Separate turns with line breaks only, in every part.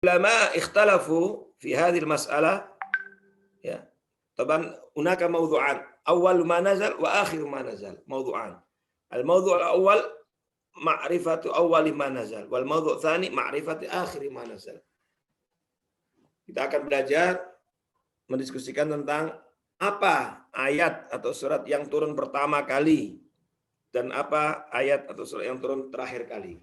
ulama ikhtalafu fi hadhihi al-mas'alah ya. Taban hunaka mawdu'an, awwal ma nazal wa akhir ma nazal, mawdu'an. Al-mawdu' al-awwal ma'rifatu awwal ma nazal wal mawdu' tsani ma'rifatu akhir ma nazal. Kita akan belajar mendiskusikan tentang apa ayat atau surat yang turun pertama kali dan apa ayat atau surat yang turun terakhir kali.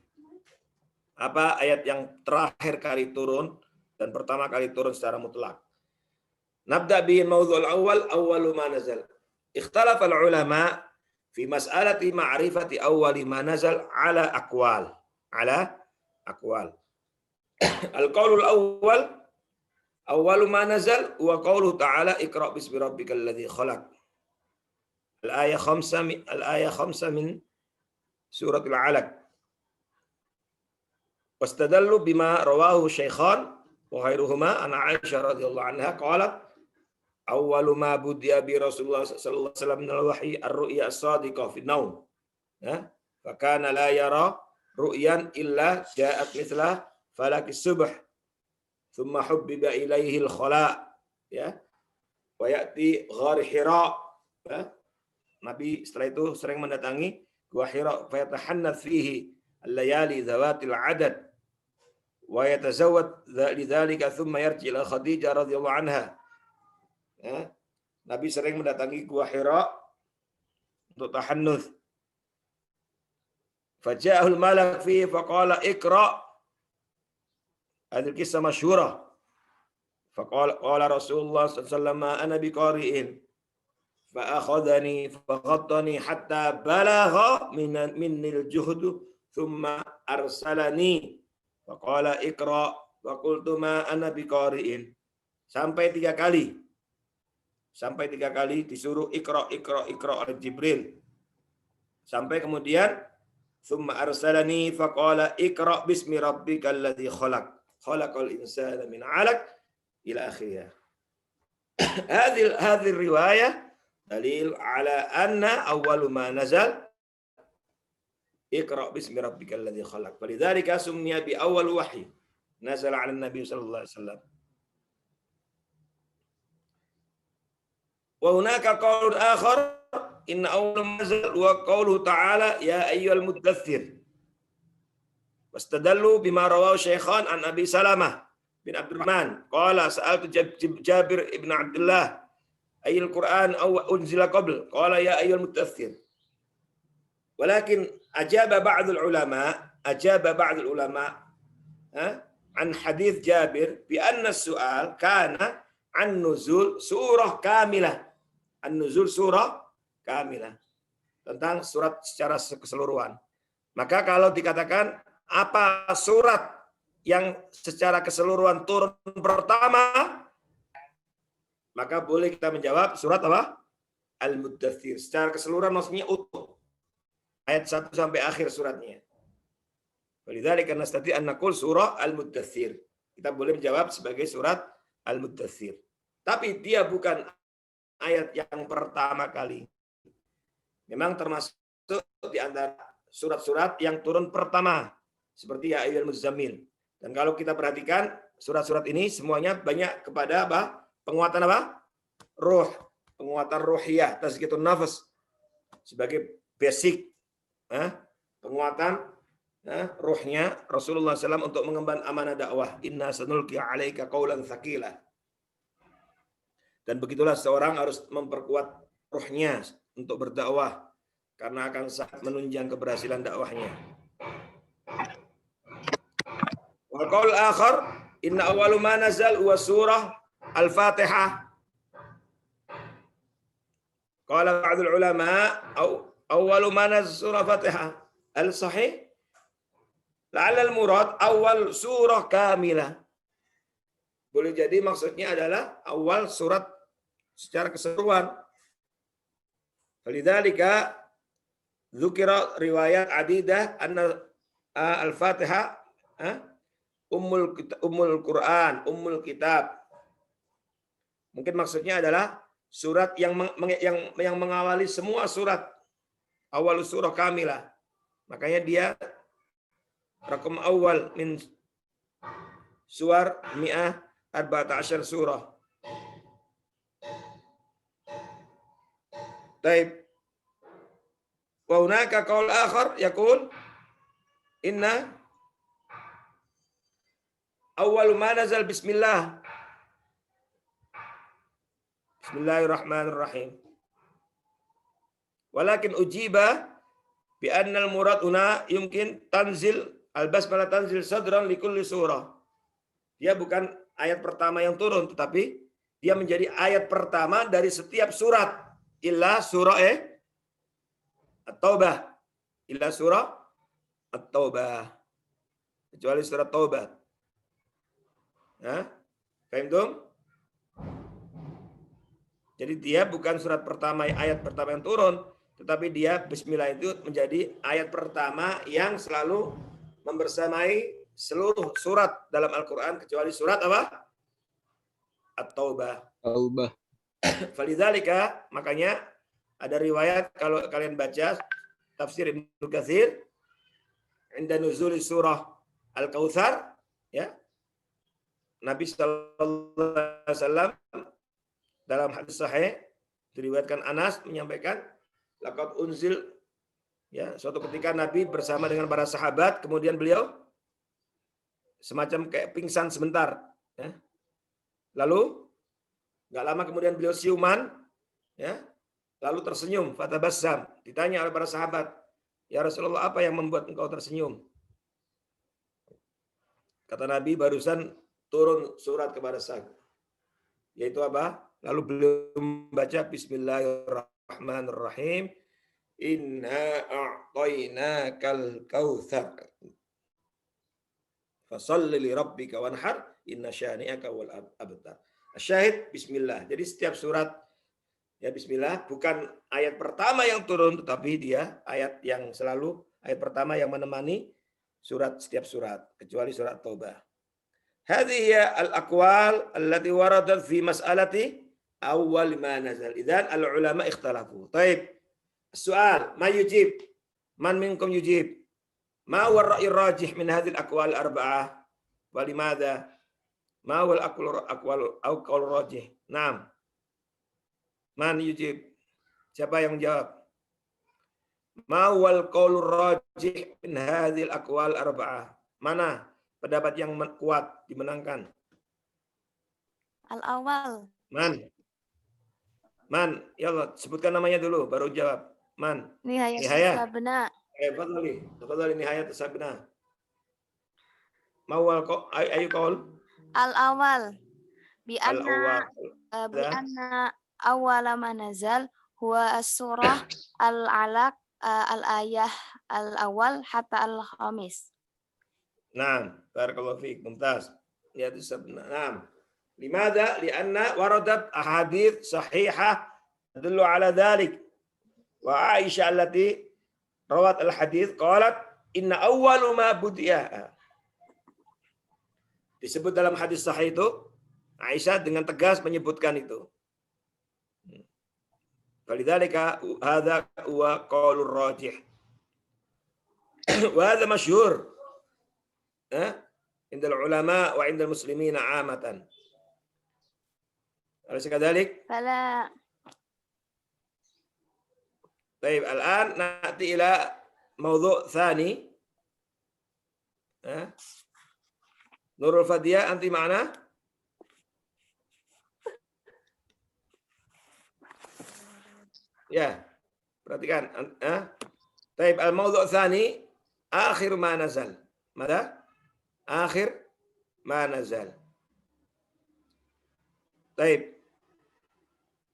Apa ayat yang terakhir kali turun dan pertama kali turun secara mutlak. Nabda bil mawdhu' al-awwal, awwalu ma nazal. Ikhtalafa al-ulama fi mas'alati ma'rifati awwali ma nazal ala aqwal. Ala aqwal. Al-qaulul awwal awwalu ma nazal wa qauluhu ta'ala iqra' bismi rabbikal ladzi khalaq. Al-ayah 5 min surat Al-Alaq. Wastadallu bima rawahu Syaikhan wa ghairuhuma an Aisyah radhiyallahu anha qalat awwalu ma budiya bi Rasulullah sallallahu alaihi wasallam min al-wahyi ar-ru'ya as-sadiqah fi an-naum. Ya, fa kana la yara ru'yan illa ja'at mithla falak as-subh thumma hubbiba ilaihi al-khala, ya, wa ya'ti ghar Hira, ya. Nabi setelah itu sering mendatangi gua Hira fa yatahannath fihi al-layali dhawatil adad wa yatazawwad lidzalika thumma yarji ila Khadijah radhiyallahu anha. Ya. Nabi sering mendatangi gua Hira untuk tahannuth. Faja'ahul malak fihi faqala iqra'. Hadhihi kisah masyhurah. Faqala Rasulullah sallallahu alaihi wasallam ana biqari'in. Fa'akhadhani faghattani hatta balagha minni al-juhd thumma arsalani faqala iqra' wa qultu ma ana biqari'in. Sampai tiga kali disuruh iqra' oleh Jibril. Sampai kemudian thumma arsalani faqala iqra' bismi rabbikal ladzi khalaq. Khalaqal insana min 'alaq ila akhirih. Hadhihi riwayah dalil ala anna awwalu ma nazal iqra' bismi rabbikal ladzi khalaq. Falidzalika summiya bi awwal wahyi nazala 'ala an-nabi sallallahu alaihi wasallam. Wa hunaka qaulun akhar inna awwal ma nazal wa qauluhu ta'ala ya ayyuhal muddaththir. Wastadallu bima rawahu Syaikhan an Abi Salamah bin Abdurrahman qala sa'altu Jabir ibn Abdullah ayyul Qur'an aw unzila qabl qala ya ayyuhal muddaththir. Walakin ajaba ba'd al-ulama an hadits Jabir bi anna as-su'al kana an nuzul surah kamilah. An-nuzul surah kamilah. Tentang surat secara keseluruhan. Maka kalau dikatakan apa surat yang secara keseluruhan turun pertama, maka boleh kita menjawab surat apa? Al-Muddaththir. Secara keseluruhan maksudnya utuh. Ayat 1 sampai akhir suratnya. Walidzalika nastati an naqul surah Al-Muddaththir. Kita boleh menjawab sebagai surat Al-Muddaththir. Tapi dia bukan ayat yang pertama kali. Memang termasuk di antara surat-surat yang turun pertama. Seperti ya ayyuhal muzammil. Dan kalau kita perhatikan surat-surat ini semuanya banyak kepada apa? Penguatan apa? Ruh. Penguatan ruhiyah. Tazkiyatun nafas. Sebagai basic. Penguatan ruhnya Rasulullah SAW untuk mengemban amanah dakwah. Inna sanulqi 'alaika qaulan tsaqila. Dan begitulah seorang harus memperkuat ruhnya untuk berdakwah karena akan sangat menunjang keberhasilan dakwahnya. Wal qaul akhar inna awwalu ma nazal huwa surah Al-Fatihah. Qala ba'dul ulama awwalu ma nazal surah Fatihah. Al-sahih la'alla al-murad awal surah kamilah. Boleh jadi maksudnya adalah awal surat secara keseluruhan. Lidzalika dzukira riwayat adidah anna al-Fatihah ummul Quran, ummul kitab. Mungkin maksudnya adalah surat yang mengawali semua surat. Awal surah kamilah. Makanya dia rakam awal min suwar mi'ah arba'ata asyar surah. Taib. Wa hunaka qaul akhar yaqul inna awwal ma nazal bismillah. Bismillahirrahmanirrahim. Walakin ujiba bi anna al-murad huna yumkin tanzil al-basmalah tanzil sadran li kulli surah. Dia bukan ayat pertama yang turun, tetapi dia menjadi ayat pertama dari setiap surat. Illa surah At-Taubah. Illa surah At-Taubah. Kecuali surat Taubah. Nah, paham? Jadi dia bukan surat pertama, ayat pertama yang turun, tetapi dia Bismillah itu menjadi ayat pertama yang selalu membersamai seluruh surat dalam Al-Quran kecuali surat apa? At-Taubah.
Taubah.
Falidzalika, makanya ada riwayat kalau kalian baca tafsir Ibnu Katsir inda nuzul surah Al-Kautsar, ya. Nabi sallallahu alaihi wasallam dalam hadis sahih diriwayatkan Anas menyampaikan laqad unzil, ya, suatu ketika Nabi bersama dengan para sahabat, kemudian beliau semacam kayak pingsan sebentar, ya. Lalu nggak lama kemudian beliau siuman, ya, lalu tersenyum, fatabassam. Ditanya oleh para sahabat, ya Rasulullah, apa yang membuat engkau tersenyum? Kata Nabi, barusan turun surat kepada saya, yaitu apa? Lalu beliau membaca Bismillahirrahmanirrahim, inna a'tainakal kautsar fasalli li rabbika wanhar inna syani'aka wal abtar. Syahid Bismillah. Jadi setiap surat, ya, Bismillah bukan ayat pertama yang turun, tetapi dia ayat yang selalu ayat pertama yang menemani surat, setiap surat kecuali surat Taubah. Hadhihi al-aqwal allati waradat fi mas'alati awal ma nazal. Idzan al-ulama ikhtalafu. Taib. Soal, ma yujib? Man minkum yujib? Ma huwa ar-ra'y ar-rajih min hadhihi al-aqwal arba'ah? Wa limadha? Ma huwa al-aqwal au qaul rajih? Naam. Man yujib? Siapa yang menjawab? Ma huwa al-qaul rajih min hadhihi al-aqwal arba'ah? Mana pendapat yang kuat dimenangkan?
Al-awwal.
Man, ya Allah, sebutkan namanya dulu baru jawab. Man.
Nihayat sabna.
Fadhali nihayat sabna. Mawal ayu qaul?
Al-awwal. Bi anna awwala ma nazal huwa as-surah al-alaq al-ayah al-awwal hatta al-khamis.
Naam, barakallahu fiik, mumtaz. Ya sabna. Naam. Limadha? Lianna waradat ahadits sahihah tadullu ala dhalik. Wa Aisyah allati rawat al-hadits qalat inna awwalu ma budiya. Disebut dalam hadis sahih itu, Aisyah dengan tegas menyebutkan itu. Falidzalika hadza huwa qaulur rajih. Wa hadza masyhur. Indal ulama wa indal muslimina amatan. Alaysa kadzalik?
Bala.
Baik, الآن نأتي إلى موضوع ثاني. Nurul Fadiyah, anti mana? Ya, perhatikan. Baik, al-mawdu' tsani akhir ma nazal. Mada? Akhir ma nazal. Baik.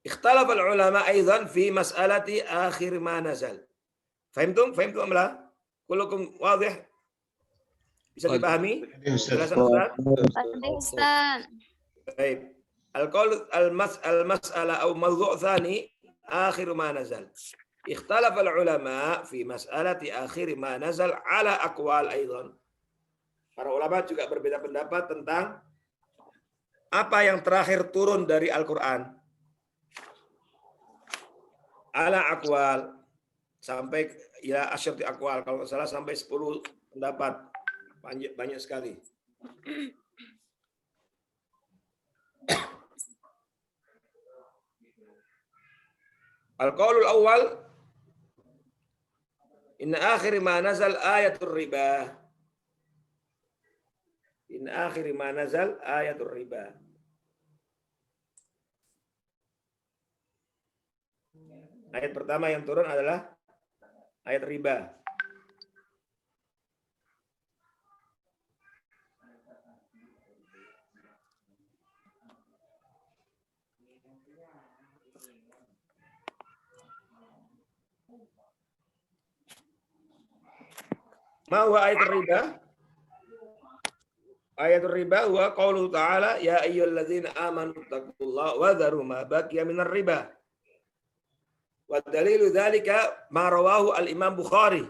اختلف العلماء أيضا في مسألة آخر ما نزل. فهمتم أم لا؟ كلكم واضح؟ Bisa dipahami? Penjelasan
Ustaz.
Baik. Al-qaul al-mas'alah atau mawdu' tsani akhir ma nazal. اختلف العلماء في مسألة آخر ما نزل على أقوال أيضا. Para ulama juga berbeda pendapat tentang apa yang terakhir turun dari Al-Qur'an. Ala aqwal, sampai ya asyati aqwal, kalau salah sampai 10 pendapat, banyak sekali. Al-qaulul awal inna akhir ma nazal ayatul riba. Inna akhir ma nazal ayatul riba. Ayat pertama yang turun adalah ayat riba. Ma huwa ayatul riba? Ayatul riba huwa qauluhu ta'ala ya ayyuhalladzina amanu taqullaha wa dharu ma baqiya minar riba. Wa dalilu dzalika ma rawahu al-Imam Bukhari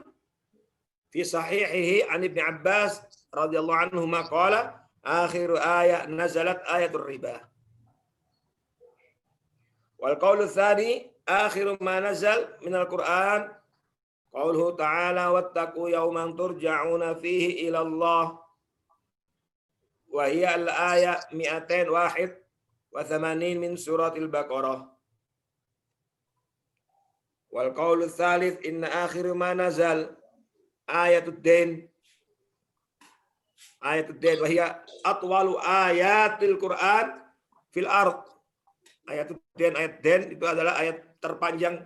fi sahihihi an Ibnu Abbas radhiyallahu anhu ma qala akhiru ayat nazalat ayatul riba. Wal qaulu tsani akhiru ma nazal minal Qur'an qauluhu ta'ala wattaqu yawman turja'una fihi ila Allah wa hiya al-ayat 281 min suratil Baqarah. Wal qaulu tsalits inna akhiru ma nazal ayatud dain. Ayatud dain wa hiya atwalu ayatil Qur'an fil ard. Ayatud dain, ayat dain itu adalah ayat terpanjang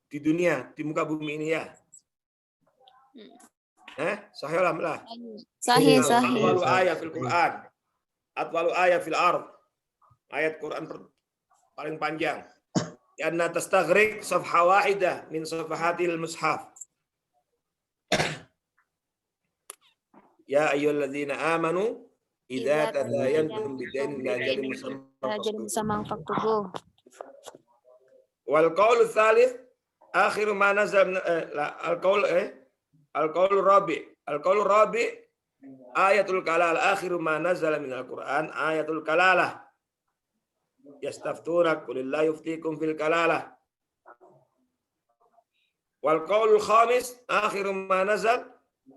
di dunia, di muka bumi ini ya. Sahih lah.
Sahih.
Atwalu ayat fil Qur'an. Atwalu ayat fil ard. Ayat Quran paling panjang. Karena tastaghriq safha wahidah min safahatil mushaf. Ya ayyuhalladzina amanu idza tadayantum bidainin ila ajalin musamman
faktubuh.
Wal qaul tsalits akhiru ma nazal al-qaul rabi ayatul kalal akhiru ma nazala minal Qur'an ayatul kalalah. Yastaftunak qulillahu yuftikum fil kalalah. Wal qaulul khamis akhiru ma nazal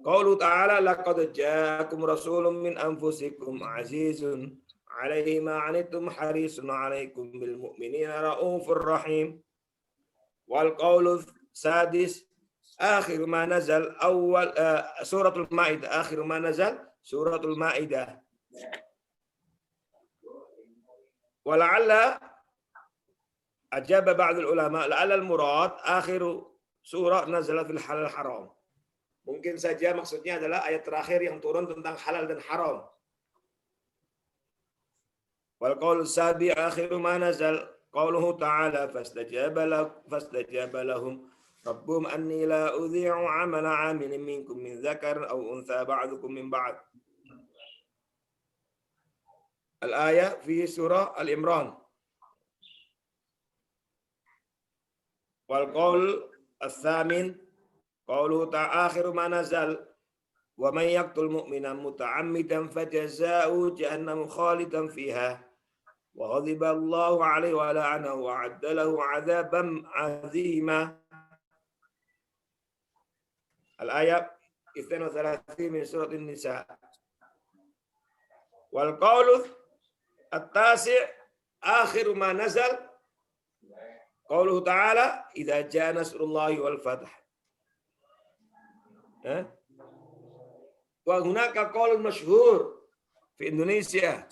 qaulu ta'ala laqad ja'akum rasulun min anfusikum azizun 'alaihi ma 'anittum harisun 'alaikum bil mu'minina raufur rahim. Wal qaulul sadis akhiru ma nazal awal suratul Maidah akhiru ma nazal suratul Maidah. Wala'alla ajaba ba'dul ulama la'alla al-murad akhiru surah nazalat fil halal haram. Mungkin saja maksudnya adalah ayat terakhir yang turun tentang halal dan haram. Wal qaul sabi akhiru ma nazal qauluhu ta'ala fastajaba lahum rabbuhum anni la udhi'u 'amala 'amilin minkum min dzakarin aw untha ba'dukum min ba'd. Al-ayah fi surah Al-Imran. Wal qaul ats-tsamin qauluhu ta'ala akhiru ma nazal wa man yaqtul mu'minan muta'ammidan fajazaa'uhu jahannamu khalidan fiha wa ghadiba Allahu 'alaihi wa la'anahu wa 'adda lahu 'adzaban 'azima. Al-ayah 32 min surah An-Nisa. Wal qaulu at-tasi' akhiru ma nazal qauluhu ta'ala idza jaa nasrullahi wal fath. Wa hunaka qaulun masyhur fi Indonesia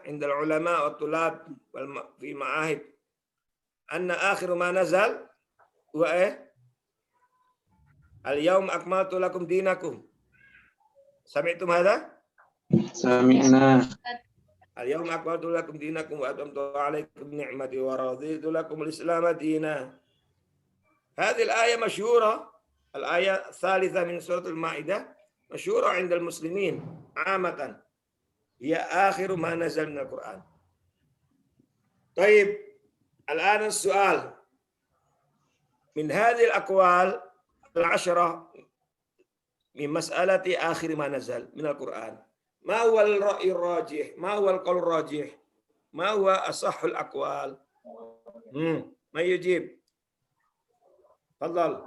inda ulama wa tulab fi ma'ahid anna akhiru ma nazal wa al-yawm akmaltu lakum dinakum. Sami'tum hadha?
Sami'na.
Al-yawm akmaltu lakum dinakum wa atamtu 'alaikum ni'mati wa raditu lakum al-islam dinan. Hadhihi al-ayah masyhura, al-ayah tsalitsah min surah Al-Maidah, masyhura 'inda al-muslimin 'amatan. Hiya akhiru ma nazal min al-Qur'an. Tayyib, al-an as-su'al. Min hadhihi al-aqwal al-'ashrah min mas'alati akhir ma nazal min al-Qur'an. ما هو الرأي الراجح؟ ما هو القول الراجح؟ ما هو أصح الأقوال؟ ما يجيب؟ تفضل.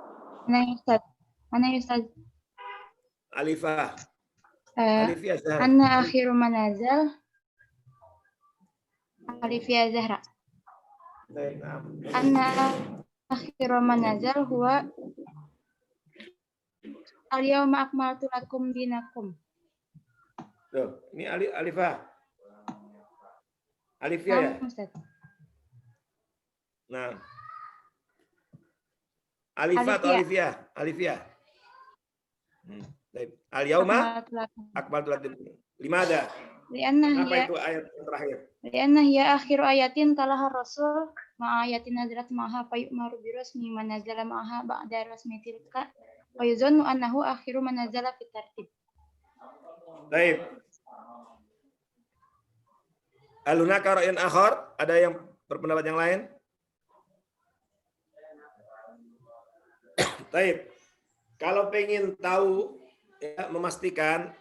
أنا يستاذ.
ألفا. ألف يا زهرة.
أنا آخر منازل. ألف يا زهرة.
Baik, nah.
Anna akhiru ma nazal huwa al-yawma akmaltu lakum dinakum.
Tuh, ini Alifah. Alifia ya?
Naam, Ustaz.
Nah. Alifah atau
Alifia.
Alifia? Baik. Al-yauma
Akmaltu lakum.
akmaltu lakum. Limada?
Lianna
Apa
hiya
itu ayat yang terakhir?
lianna hiya akhiru ayatin talaha rasul ma ayatin nazalat ma'aha fa yu'maru bi rasmi man nazala ma'aha ba'da rasmi tilka wa yuzannu annahu akhiru man nazala fi tartib.
Baik. Alunaka ra'yan akhar? Ada yang berpendapat yang lain? Baik. Kalau pengen tahu, ya, memastikan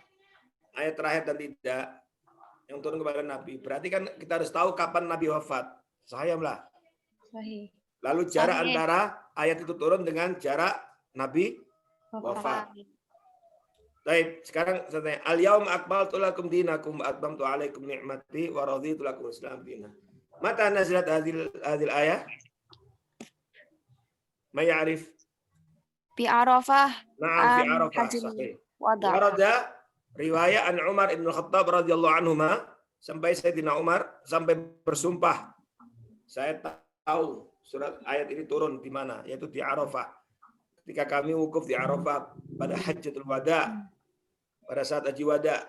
ayat terakhir dan tidak yang turun kepada Nabi, berarti kan kita harus tahu kapan Nabi wafat. Sahayamlah.
Sahih.
Lalu jarak
Sahih.
antara ayat itu turun dengan jarak Nabi wafat. Baik, sekarang saya tanya, al-yaum akmaltu lakum dinakum wa atmamtu alaikum ni'mati wa raditu lakum Islam dina. Mata nazalat hadhil ayah? Ma ya'rif?
Fi Arafah.
Na'am fi Arafah.
Hajri
Sahih.
wada.
Warada riwayat an Umar ibn Khattab radhiyallahu anhuma sampai Sayyidina Umar sampai bersumpah, saya tahu surat ayat ini turun di mana, yaitu di Arafah. Ketika kami wukuf di Arafah pada Hajjatul Wada, pada saat Haji Wada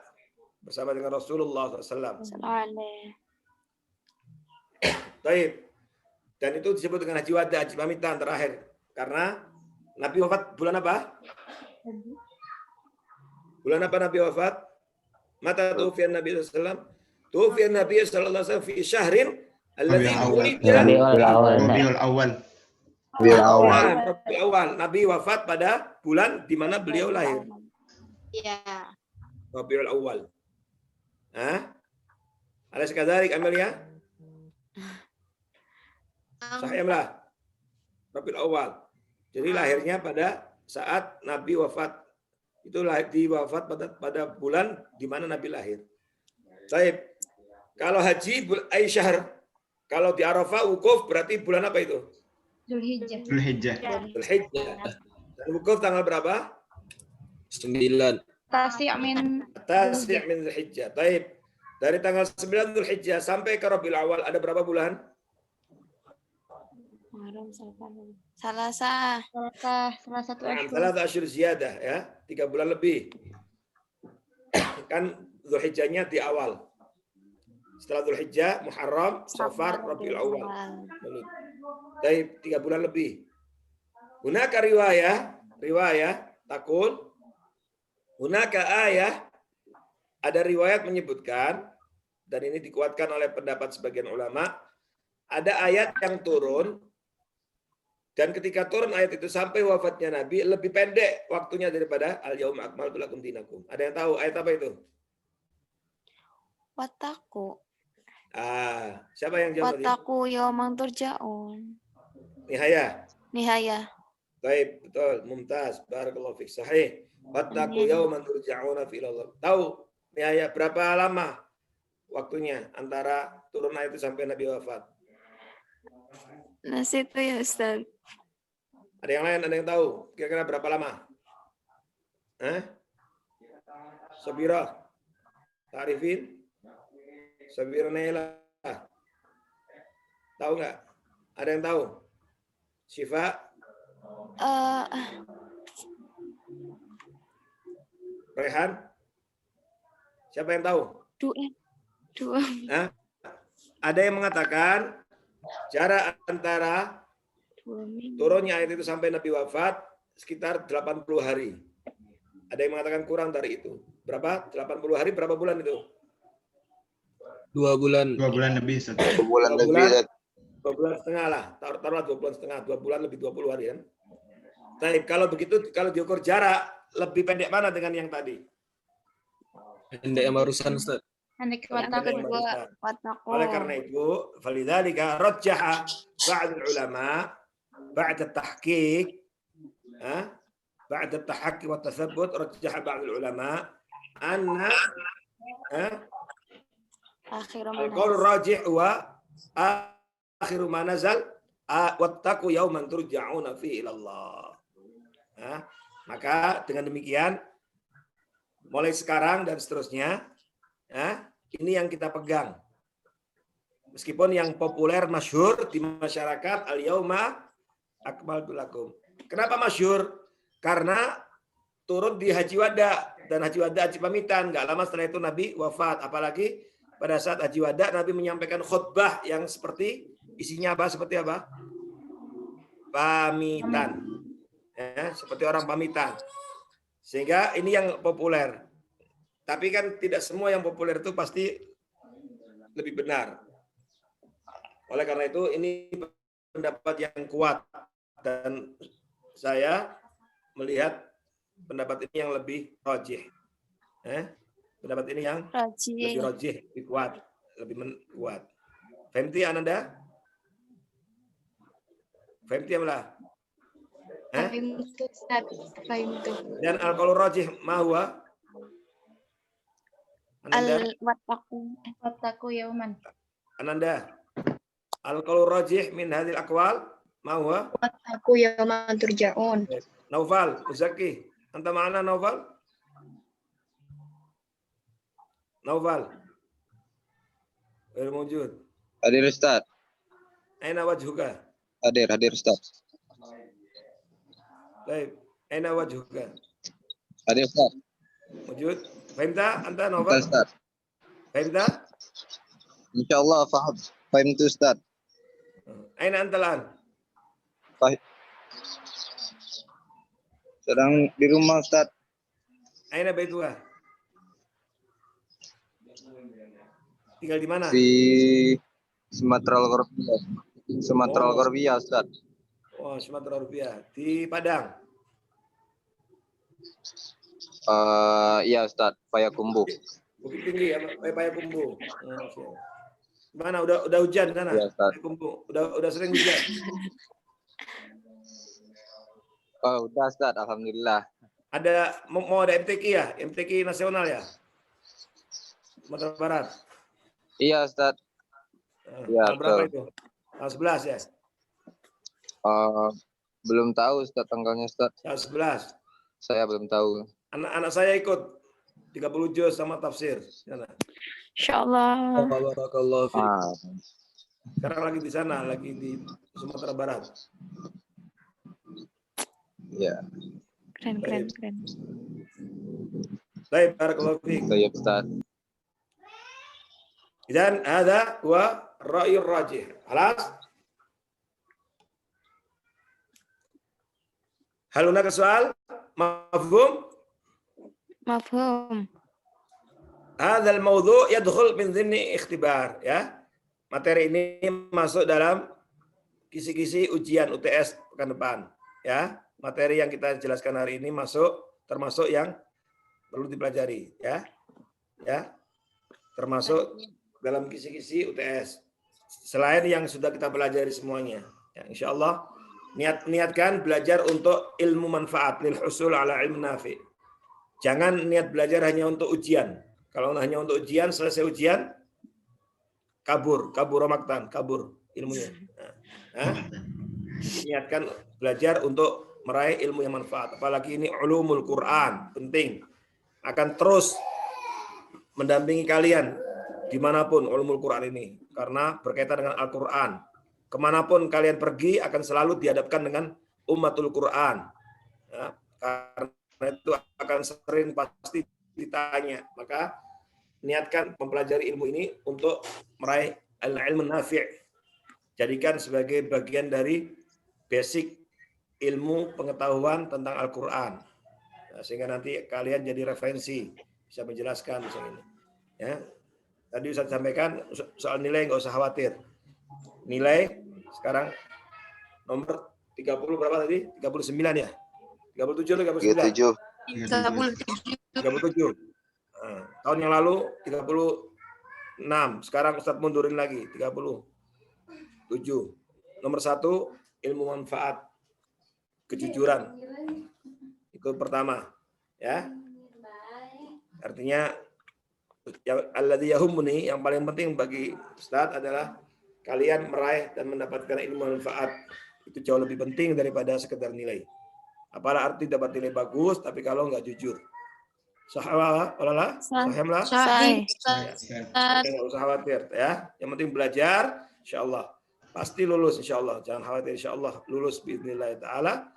bersama dengan Rasulullah SAW. Baik. Dan itu disebut dengan Haji Wada, Haji pamitan terakhir. Karena Nabi wafat bulan apa? Bulan apa Nabi wafat? Mata tufian Nabi SAW. Tufian Nabi SAW fi syahrin alladhi wulida
Rabiul Awal.
Rabiul Awal. Nabi wafat pada bulan di mana beliau lahir.
Iya.
Rabiul Awal. Hah? Alas kadzarik Amelia? Sahihlah. Rabiul Awal. Jadi lahirnya pada saat Nabi wafat. Itu wafat pada bulan di mana Nabi lahir. Baik. Kalau haji Aisyah, kalau di Arafah wukuf berarti bulan apa itu?
Zulhijjah.
Zulhijjah.
Zulhijjah. Dan wukuf tanggal berapa?
9.
Tasi' min
Tasi' min Zulhijjah. Baik. Dari tanggal 9 Zulhijjah sampai ke Rabiul Awal ada berapa bulan?
Salasa.
salah satu
Nah,
asyur.
salah asyur ziyadah ya, 3 bulan lebih. Kan Zulhijjahnya di awal. Setelah Zulhijjah, Muharram, Safar, Rabiul Awal. Baik, 3 bulan lebih. Hunaka riwayah takul. Hunaka ayah, ada riwayat menyebutkan, dan ini dikuatkan oleh pendapat sebagian ulama, ada ayat yang turun, dan ketika turun ayat itu sampai wafatnya Nabi, lebih pendek waktunya daripada al-yauma akmaltu lakum dinakum. Ada yang tahu ayat apa itu?
Wattaku.
Siapa yang jawab tadi?
Wattaku yawman turja'un.
Nihaya. Baik, betul. Mumtaz. Barakallahu fiik. Sahih. Wattaqu yawman turja'una fi ilallah. Tahu nihaya berapa lama waktunya antara turun ayat itu sampai Nabi wafat?
Nah, situ ya Ustaz.
Ada yang lain, ada yang tahu? Kira-kira berapa lama? Sabira. Ta'rifin? Sabira Naila. Tahu nggak? Ada yang tahu? Syifa? Rehan? Siapa yang tahu?
Dua.
Ada yang mengatakan jarak antara
2 minggu.
turunnya ayat itu sampai Nabi wafat sekitar 80 hari. Ada yang mengatakan kurang dari itu. Berapa? 80 hari berapa bulan itu?
2 bulan.
2 bulan lebih.
2 bulan setengah lah. Taruhlah 2 bulan setengah. 2 bulan lebih 20 hari kan. Baik, kalau begitu, kalau diukur jarak, lebih pendek mana dengan yang tadi?
Pendek yang barusan, Ustaz.
Anak
Pendek yang
wattaqu.
barusan.
Wattaku.
Oleh karena itu, falidzalika rajjaha ba'd ulama ba'da tahqiq بعد التحقق والتثبت رجح بعض العلماء أن
Akhir
القول الراجح هو akhiru ma nazal wattaqu yauman turja'una fi ilallah. Nah, maka dengan demikian mulai sekarang dan seterusnya, ya, ini yang kita pegang. Meskipun yang populer masyhur di masyarakat al-yauma akmaltu lakum. Kenapa masyhur? Karena turun di Haji Wada, dan Haji Wada Haji pamitan. Nggak lama setelah itu Nabi wafat. Apalagi pada saat Haji Wada Nabi menyampaikan khutbah yang seperti isinya apa? Seperti apa? Pamitan. Ya, seperti orang pamitan. Sehingga ini yang populer. Tapi kan tidak semua yang populer itu pasti lebih benar. Oleh karena itu ini pendapat yang kuat, dan saya melihat pendapat ini yang lebih rajih. Pendapat ini yang lebih rajih, lebih kuat, lebih kuat. Fahimti Ananda? Fahimti apa?
Fahimtu, Ustaz. Fahimtu.
Dan al-qaulur rajih ma huwa? Ananda?
Wattaqu yauman.
Ananda? Al-qaulur rajih min hadhil aqwal ma huwa?
Wattaqu yauman turja'un.
Naufal, Uzaki, anta ma'ana Naufal? Naufal. Berwujud.
Hadir Ustaz.
Aina wajhuka?
Hadir Ustaz.
Baik. Aina wajhuka?
Hadir Ustaz.
Wujud. Fahimta anta Naufal?
Ustaz.
Fahimta?
Insyaallah faham. Fahimtu Ustaz.
Aina anta lan?
Sedang di rumah Ustaz.
Aina baituha? Tinggal di mana?
Di Sumatera Gharbiyah. Sumatera Gharbiyah Ustaz.
Oh, Sumatera Rupiah. Di Padang.
Iya Ustaz, Payakumbuh.
Bukit Tinggi apa? Payakumbuh. Mana udah hujan di sana?
Iya Ustaz.
Payakumbuh. Udah sering hujan.
Oh, udah Ustaz, alhamdulillah.
Ada mau ada MTQ ya? MTQ nasional ya? Sumatera Barat.
Iya Ustaz. Iya,
Tanggal berapa
betul.
itu? Tanggal 11 ya?
Belum tahu Ustaz tanggalnya Ustaz.
Tanggal 11.
Saya belum tahu.
Anak saya ikut 30 juz sama tafsir.
Insyaallah.
Barakallahu fiik.
Sekarang lagi di sana, lagi di Sumatera Barat.
Ya.
Keren.
Baik, barakallahu fiik.
Baik Ustaz.
Dan ada wa ra'yur rajih. Halas? Hal hunaka soal? Mafhum?
Mafhum.
Hadha al-mawdu' yadkhul min dhimni ikhtibar, ya. Materi ini masuk dalam kisi-kisi ujian UTS pekan depan, ya. Materi yang kita jelaskan hari ini termasuk yang perlu dipelajari, ya. Ya. Termasuk dalam kisi-kisi UTS. Selain yang sudah kita pelajari semuanya, ya, insyaallah niatkan belajar untuk ilmu manfaat lil husul ala ilmu nafi. Jangan niat belajar hanya untuk ujian. Kalau hanya untuk ujian, selesai ujian kabur ilmunya. Niatkan belajar untuk meraih ilmu yang manfaat. Apalagi ini ulumul Quran, penting. Akan terus mendampingi kalian dimanapun ulumul Quran ini, karena berkaitan dengan Al-Quran. Kemanapun kalian pergi akan selalu dihadapkan dengan ummatul Quran, ya, karena itu akan sering pasti ditanya. Maka niatkan mempelajari ilmu ini untuk meraih al-ilmu nafi'. Jadikan sebagai bagian dari basic ilmu pengetahuan tentang Al-Quran, sehingga nanti kalian jadi referensi, bisa menjelaskan misalnya ini. Ya, tadi Ustaz sampaikan soal nilai, nggak usah khawatir. Nilai sekarang nomor 30 berapa tadi? 39 ya? 37 atau 39? 37. Nah, tahun yang lalu 36. Sekarang Ustaz mundurin lagi 37. Nomor 1 ilmu manfaat, kejujuran. Itu pertama, ya. Artinya alladzi yahumuni, yang paling penting bagi Ustaz adalah kalian meraih dan mendapatkan ilmu manfaat itu jauh lebih penting daripada sekedar nilai. Apalah arti dapat nilai bagus tapi kalau nggak jujur. Sahalah, sahamlah.
Sahih.
Nggak usah khawatir ya. Yang penting belajar, insyaallah pasti lulus insyaallah. Jangan khawatir, insyaallah lulus biidznillah taala.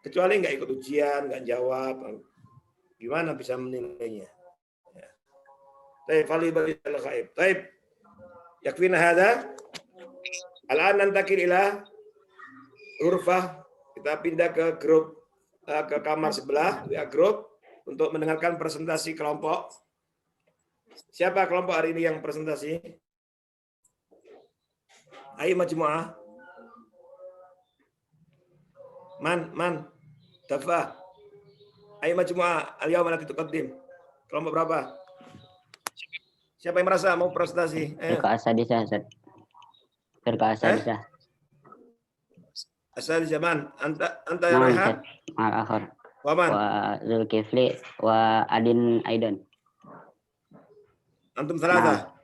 Kecuali nggak ikut ujian, nggak jawab, gimana bisa menilainya? Ya. Taib fali bagi al-ghaib. Taib. Yakfina hada. Al-an nantakil ila ghurfah. Kita pindah ke grup ke kamar sebelah, WA grup untuk mendengarkan presentasi kelompok. Siapa kelompok hari ini yang presentasi? Ayo majmu'ah. Man. Dafa. Ayo majmu'ah. Al-yawma nanti tuqaddim. Kelompok berapa? Siapa yang merasa mau presentasi? Ayo.
Terkasa
Asal zaman. Anta yang rehat.
Al-akhir.
Waman.
Wa Zulkifli wa Adin Aidan.
Antum thalatha.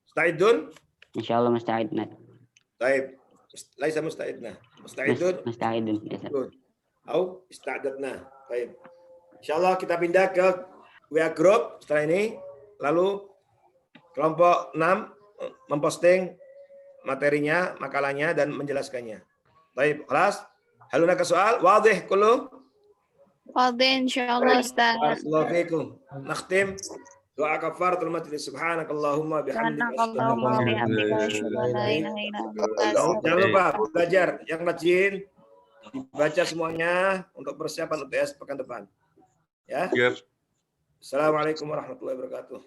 Musta'idun?
Insyaallah musta'idna.
Taib. Laisa musta'idna. Musta'idun?
Musta'idun. Ya, Ustaz.
Au ista'dadna. Taib. Insyaallah kita pindah ke WA group setelah ini. Lalu kelompok 6 memposting materinya, makalahnya dan menjelaskannya. Taib, kelas. Halunaka soal, wadih kullu.
Wadih insyaallah Ustaz.
Barakallahu fiikum. Nakhtim doa kafaratul majlis. Subhanakallahumma bihamdika.
Allahumma bihamdika asyhadu an la ilaha illa anta.
Jangan lupa belajar yang rajin dibaca semuanya untuk persiapan UTS pekan depan. Ya. Assalamualaikum warahmatullahi wabarakatuh.